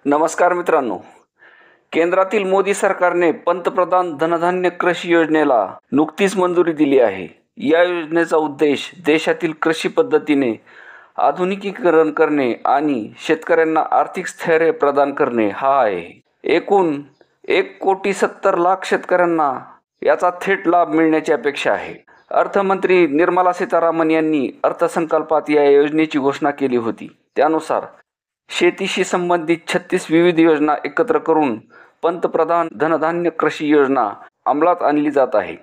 नमस्कार मित्रांनो, केंद्रातील मोदी सरकारने पंतप्रधान धनधान्य कृषी योजनेला नुकतीच मंजुरी दिली आहे. या योजनेचा उद्देश देशातील कृषी पद्धतीने आधुनिकीकरण करणे आणि शेतकऱ्यांना आर्थिक स्थैर्य प्रदान करणे हा आहे. एकूण 1,70,00,000 शेतकऱ्यांना याचा थेट लाभ मिळण्याची अपेक्षा आहे. अर्थमंत्री निर्मला सीतारामन यांनी अर्थसंकल्पात या योजनेची घोषणा केली होती. त्यानुसार शेतीशी संबंधित 36 विविध योजना एकत्र करून पंतप्रधान धनधान्य कृषी योजना अंमलात आणली जात आहे.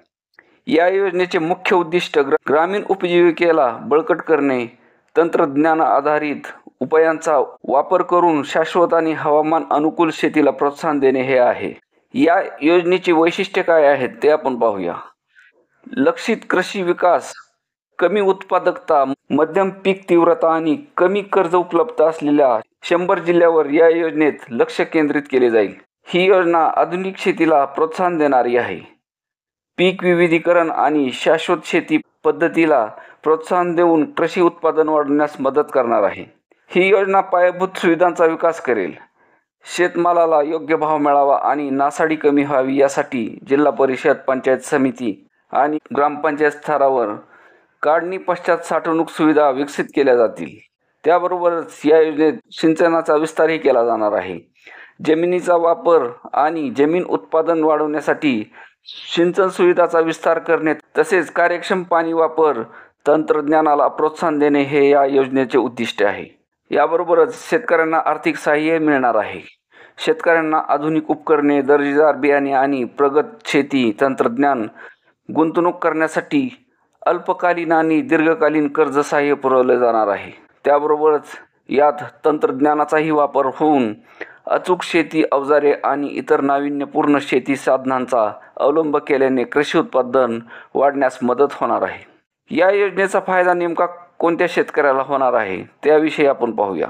या योजनेचे मुख्य उद्दिष्ट ग्रामीण उपजीविकेला बळकट करणे, तंत्रज्ञान आधारित उपायांचा वापर करून शाश्वत आणि हवामान अनुकूल शेतीला प्रोत्साहन देणे हे आहे. या योजनेची वैशिष्ट्ये काय आहेत ते आपण पाहूया. लक्षित कृषी विकास, कमी उत्पादकता, मध्यम पीक तीव्रता आणि कमी कर्ज उपलब्ध असलेल्या 100 जिल्ह्यावर या योजनेत लक्ष केंद्रित केले जाईल. ही योजना आधुनिक शेतीला प्रोत्साहन देणारी आहे. पीक विविधीकरण आणि शाश्वत शेती पद्धतीला प्रोत्साहन देऊन कृषी उत्पादन वाढवण्यास मदत करणार आहे. ही योजना पायाभूत सुविधांचा विकास करेल. शेतमालाला योग्य भाव मिळावा आणि नासाडी कमी व्हावी यासाठी जिल्हा परिषद, पंचायत समिती आणि ग्रामपंचायत स्तरावर काढणी पश्चात साठवणूक सुविधा विकसित केल्या जातील. त्याबरोबरच या योजनेत सिंचनाचा विस्तारही केला जाणार आहे. जमिनीचा वापर आणि जमीन उत्पादन वाढवण्यासाठी सिंचन सुविधाचा विस्तार करणे तसेच कार्यक्षम पाणी वापर तंत्रज्ञानाला प्रोत्साहन देणे हे या योजनेचे उद्दिष्ट आहे. याबरोबरच शेतकऱ्यांना आर्थिक सहाय्य मिळणार आहे. शेतकऱ्यांना आधुनिक उपकरणे, दर्जेदार बियाणे आणि प्रगत शेती तंत्रज्ञान गुंतवणूक करण्यासाठी अल्पकालीन आणि दीर्घकालीन कर्ज सहाय्य पुरवले जाणार आहे. त्याबरोबरच यात तंत्रज्ञानाचाही वापर होऊन अचूक शेती अवजारे आणि इतर नाविन्यपूर्ण शेती साधनांचा अवलंब केल्याने कृषी उत्पादन वाढण्यास मदत होणार आहे. या योजनेचा फायदा नेमका कोणत्या शेतकऱ्याला होणार आहे त्याविषयी आपण पाहूया.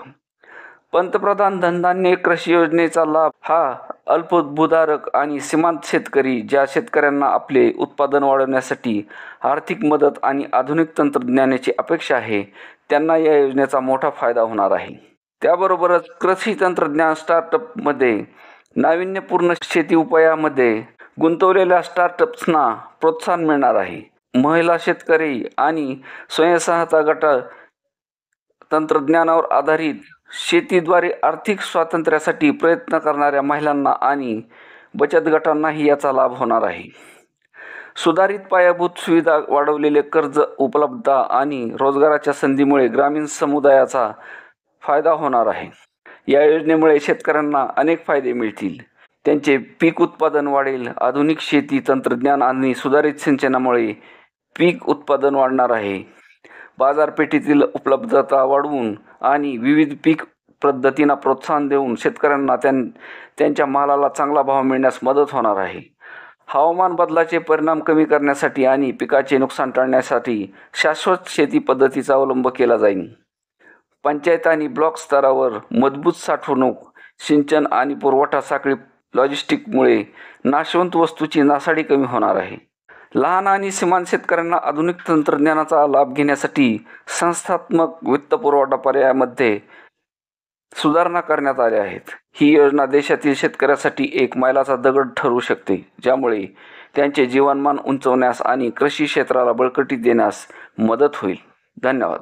पंतप्रधान धनधान्य कृषी योजनेचा लाभ हा अल्पभूधारक आणि सीमांत शेतकरी, ज्या शेतकऱ्यांना आपले उत्पादन वाढवण्यासाठी आर्थिक मदत आणि आधुनिक तंत्रज्ञानाची अपेक्षा आहे, त्यांना या योजनेचा मोठा फायदा होणार आहे. त्याबरोबरच कृषी तंत्रज्ञान स्टार्टअपमध्ये नाविन्यपूर्ण शेती उपायामध्ये गुंतवलेल्या स्टार्टअप्सना प्रोत्साहन मिळणार आहे. महिला शेतकरी आणि स्वयंसहायता गट तंत्रज्ञानावर आधारित शेतीद्वारे आर्थिक स्वातंत्र्यासाठी प्रयत्न करणाऱ्या महिलांना आणि बचत गटांनाही याचा लाभ होणार आहे. सुधारित पायाभूत सुविधा, वाढवलेले कर्ज उपलब्धता आणि रोजगाराच्या संधीमुळे ग्रामीण समुदायाचा फायदा होणार आहे. या योजनेमुळे शेतकऱ्यांना अनेक फायदे मिळतील. त्यांचे पीक उत्पादन वाढेल. आधुनिक शेती तंत्रज्ञान आणि सुधारित सिंचनामुळे पीक उत्पादन वाढणार आहे. बाजारपेठेतील उपलब्धता वाढवून आणि विविध पीक पद्धतींना प्रोत्साहन देऊन शेतकऱ्यांना त्यांच्या मालाला चांगला भाव मिळण्यास मदत होणार आहे. हवामान बदलाचे परिणाम कमी करण्यासाठी आणि पिकाचे नुकसान टाळण्यासाठी शाश्वत शेती पद्धतीचा अवलंब केला जाईल. पंचायत आणि ब्लॉक स्तरावर मजबूत साठवणूक, सिंचन आणि पुरवठा साखळी लॉजिस्टिकमुळे नाशवंत वस्तूची नासाडी कमी होणार आहे. लहान आणि सीमांत शेतकऱ्यांना आधुनिक तंत्रज्ञानाचा लाभ घेण्यासाठी संस्थात्मक वित्तपुरवठा पर्यायामध्ये सुधारणा करण्यात आल्या आहेत. ही योजना देशातील शेतकऱ्यासाठी एक मैलाचा दगड ठरू शकते, ज्यामुळे त्यांचे जीवनमान उंचावण्यास आणि कृषी क्षेत्राला बळकटी देण्यास मदत होईल. धन्यवाद.